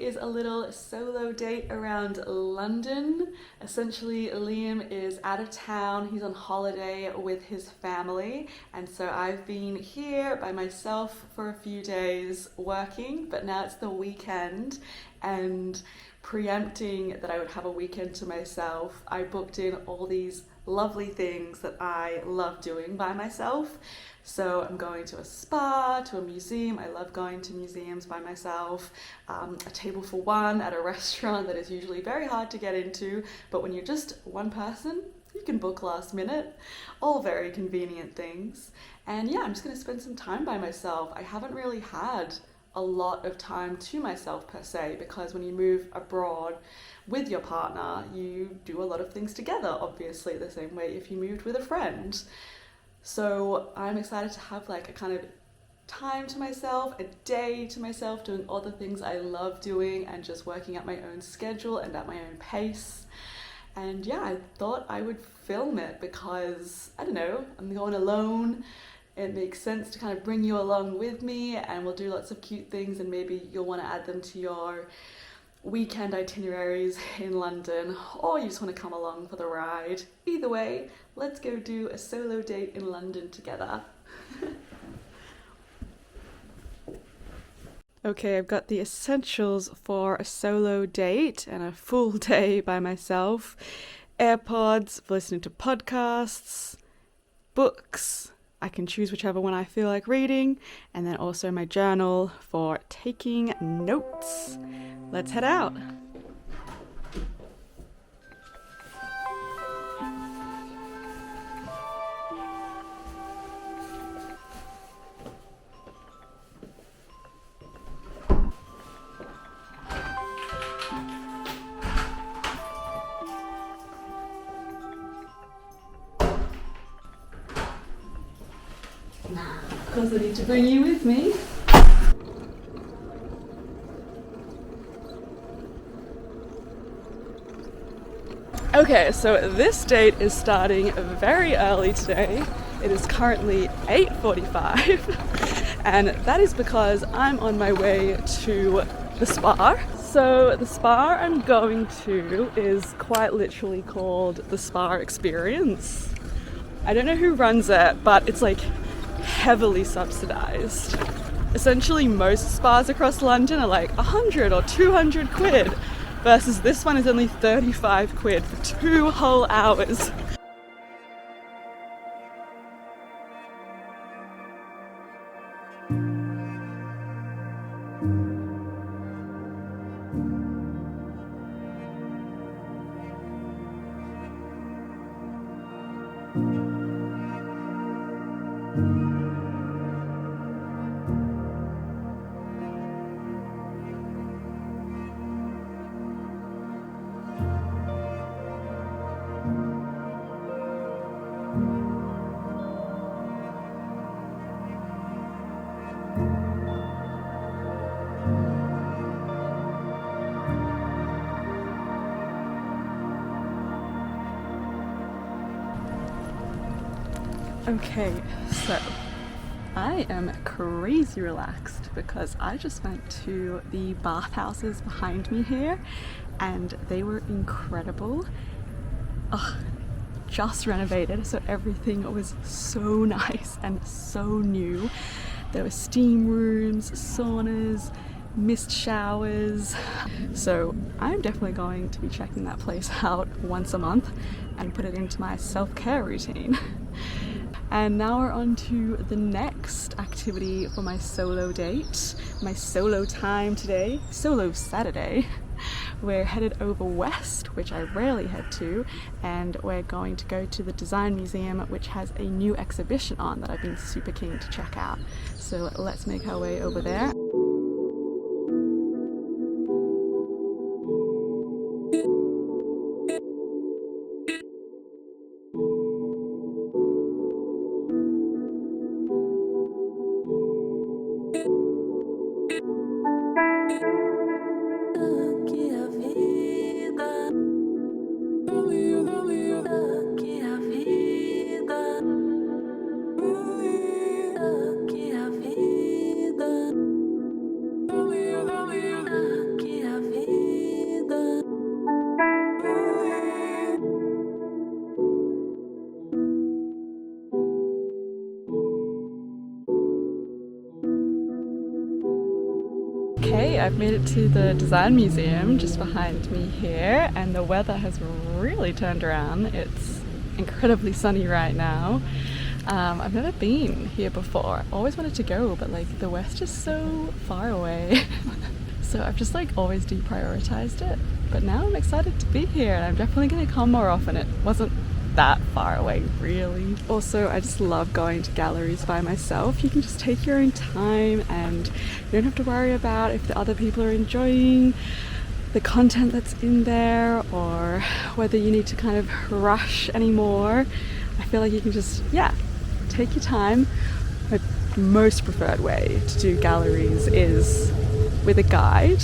is a little solo date around London. Essentially, Liam is out of town. He's on holiday with his family, and so I've been here by myself for a few days working, but now it's the weekend, and preempting that I would have a weekend to myself, I booked in all these lovely things that I love doing by myself. So I'm going to a spa, to a museum. I love going to museums by myself. A table for one at a restaurant that is usually very hard to get into, but when you're just one person, you can book last minute. All very convenient things. And yeah, I'm just going to spend some time by myself. I haven't really had a lot of time to myself per se, because when you move abroad with your partner, you do a lot of things together, obviously, the same way if you moved with a friend. So I'm excited to have like a kind of time to myself, a day to myself, doing all the things I love doing and just working at my own schedule and at my own pace. And yeah, I thought I would film it because, I don't know, I'm going alone. It makes sense to kind of bring you along with me, and we'll do lots of cute things, and maybe you'll want to add them to your weekend itineraries in London, or you just want to come along for the ride. Either way, let's go do a solo date in London together. Okay, I've got the essentials for a solo date and a full day by myself. AirPods for listening to podcasts, books. I can choose whichever one I feel like reading, and then also my journal for taking notes. Let's head out. Of course, I need to bring you with me. Okay, so this date is starting very early today. It is currently 8:45 and that is because I'm on my way to the spa. So the spa I'm going to is quite literally called the Spa Experience. I don't know who runs it, but it's like heavily subsidized. Essentially most spas across London are like 100 or 200 quid, versus this one is only 35 quid for 2 whole hours. Okay, so I am crazy relaxed because I just went to the bathhouses behind me here and they were incredible. Just renovated, so everything was so nice and so new. There were steam rooms, saunas, mist showers. So I'm definitely going to be checking that place out once a month and put it into my self-care routine. And now we're on to the next activity for my solo date, my solo time today, solo Saturday. We're headed over west, which I rarely head to, and we're going to go to the Design Museum, which has a new exhibition on that I've been super keen to check out. So let's make our way over there. Okay, I've made it to the Design Museum just behind me here, and the weather has really turned around. It's incredibly sunny right now. I've never been here before. I always wanted to go, but like the West is so far away. So I've just like always deprioritized it. But now I'm excited to be here, and I'm definitely going to come more often. It wasn't that far away really. Also, I just love going to galleries by myself. You can just take your own time and you don't have to worry about if the other people are enjoying the content that's in there or whether you need to kind of rush anymore. I feel like you can just, yeah, take your time. My most preferred way to do galleries is with a guide,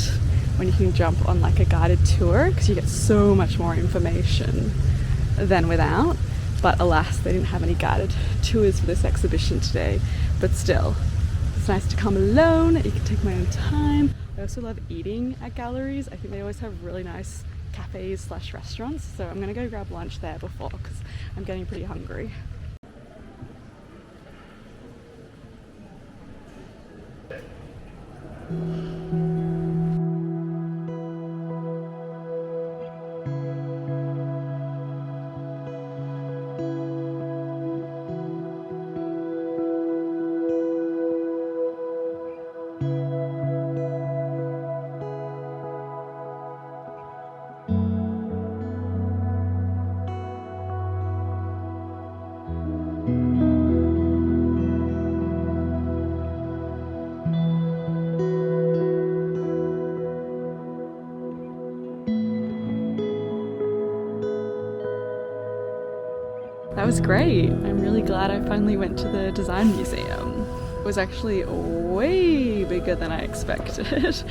when you can jump on like a guided tour, because you get so much more information than without. But alas, they didn't have any guided tours for this exhibition today. But still, it's nice to come alone. You can take my own time. I also love eating at galleries. I think they always have really nice cafes / restaurants. So I'm gonna go grab lunch there before, because I'm getting pretty hungry. That was great. I'm really glad I finally went to the Design Museum. It was actually way bigger than I expected.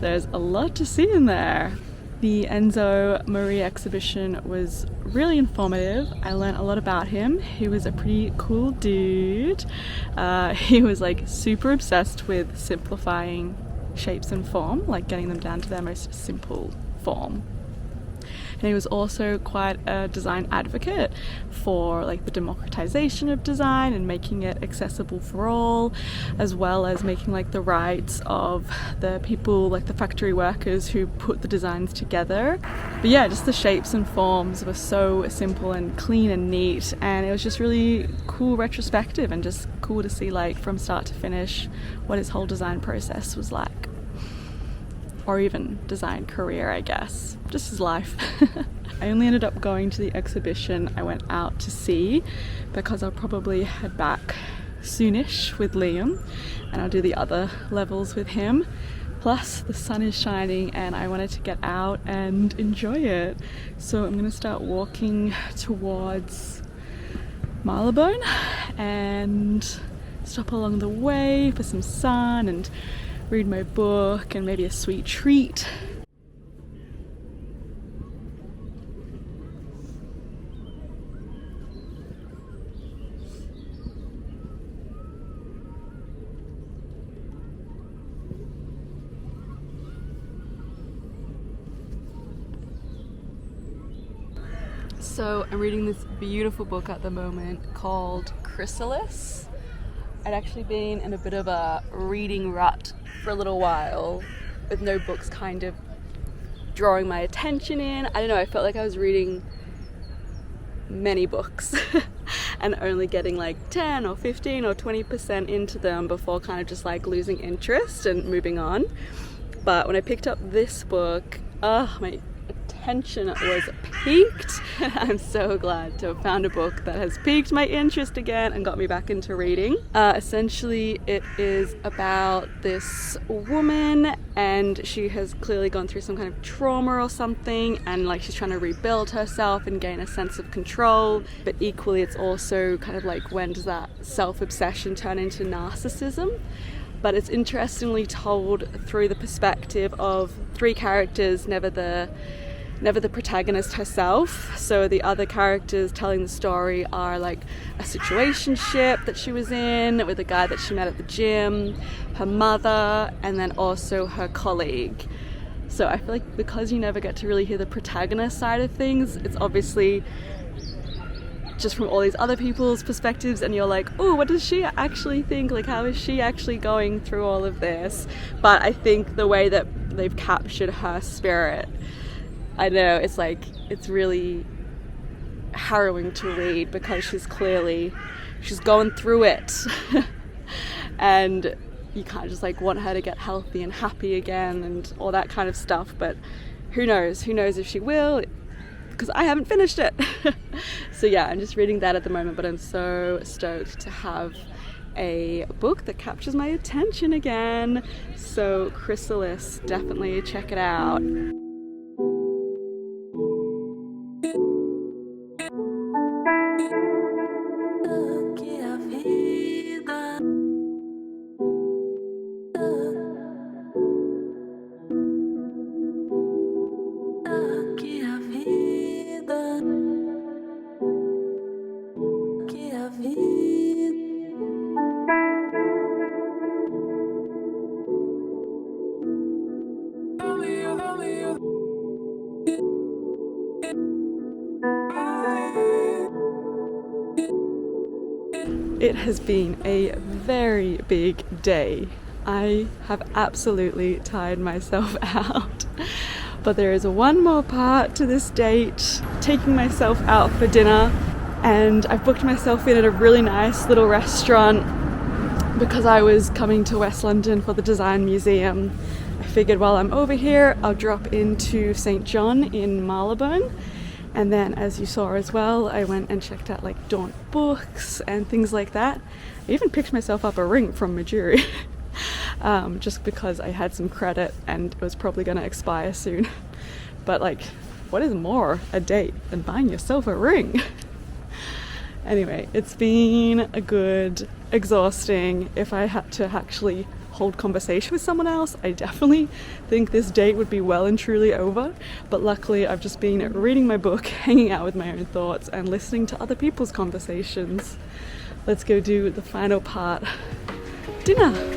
There's a lot to see in there. The Enzo Marie exhibition was really informative. I learned a lot about him. He was a pretty cool dude. He was like super obsessed with simplifying shapes and form, like getting them down to their most simple form. And he was also quite a design advocate for like the democratization of design and making it accessible for all, as well as making like the rights of the people, like the factory workers who put the designs together. But yeah, just the shapes and forms were so simple and clean and neat, and it was just really cool retrospective and just cool to see like from start to finish what his whole design process was like. Or even design career, I guess. Just his life. I only ended up going to the exhibition I went out to see because I'll probably head back soonish with Liam and I'll do the other levels with him. Plus the sun is shining and I wanted to get out and enjoy it. So I'm gonna start walking towards Marylebone and stop along the way for some sun and read my book and maybe a sweet treat. So I'm reading this beautiful book at the moment called Chrysalis. I'd actually been in a bit of a reading rut for a little while, with no books kind of drawing my attention in. I don't know, I felt like I was reading many books and only getting like 10 or 15 or 20% into them before kind of just like losing interest and moving on. But when I picked up this book, my attention was piqued. I'm so glad to have found a book that has piqued my interest again and got me back into reading. Essentially it is about this woman and she has clearly gone through some kind of trauma or something, and like she's trying to rebuild herself and gain a sense of control, but equally it's also kind of like, when does that self-obsession turn into narcissism? But it's interestingly told through the perspective of three characters, never the protagonist herself. So the other characters telling the story are like a situationship that she was in with a guy that she met at the gym, her mother, and then also her colleague. So I feel like because you never get to really hear the protagonist side of things, it's obviously just from all these other people's perspectives, and you're like, oh, what does she actually think? Like, how is she actually going through all of this? But I think the way that they've captured her spirit, I know, it's like, it's really harrowing to read, because she's going through it. And you can't just like want her to get healthy and happy again and all that kind of stuff, but who knows if she will, because I haven't finished it. So yeah, I'm just reading that at the moment, but I'm so stoked to have a book that captures my attention again. So Chrysalis, definitely check it out. It has been a very big day. I have absolutely tired myself out. But there is one more part to this date, taking myself out for dinner, and I've booked myself in at a really nice little restaurant because I was coming to West London for the Design Museum. I figured while I'm over here, I'll drop into St. John in Marylebone. And then, as you saw as well, I went and checked out like Daunt Books and things like that. I even picked myself up a ring from Majuri, just because I had some credit and it was probably going to expire soon. But like, what is more a date than buying yourself a ring? Anyway, it's been a good, exhausting. If I had to actually hold conversation with someone else, I definitely think this date would be well and truly over. But luckily I've just been reading my book, hanging out with my own thoughts and listening to other people's conversations. Let's go do the final part, dinner.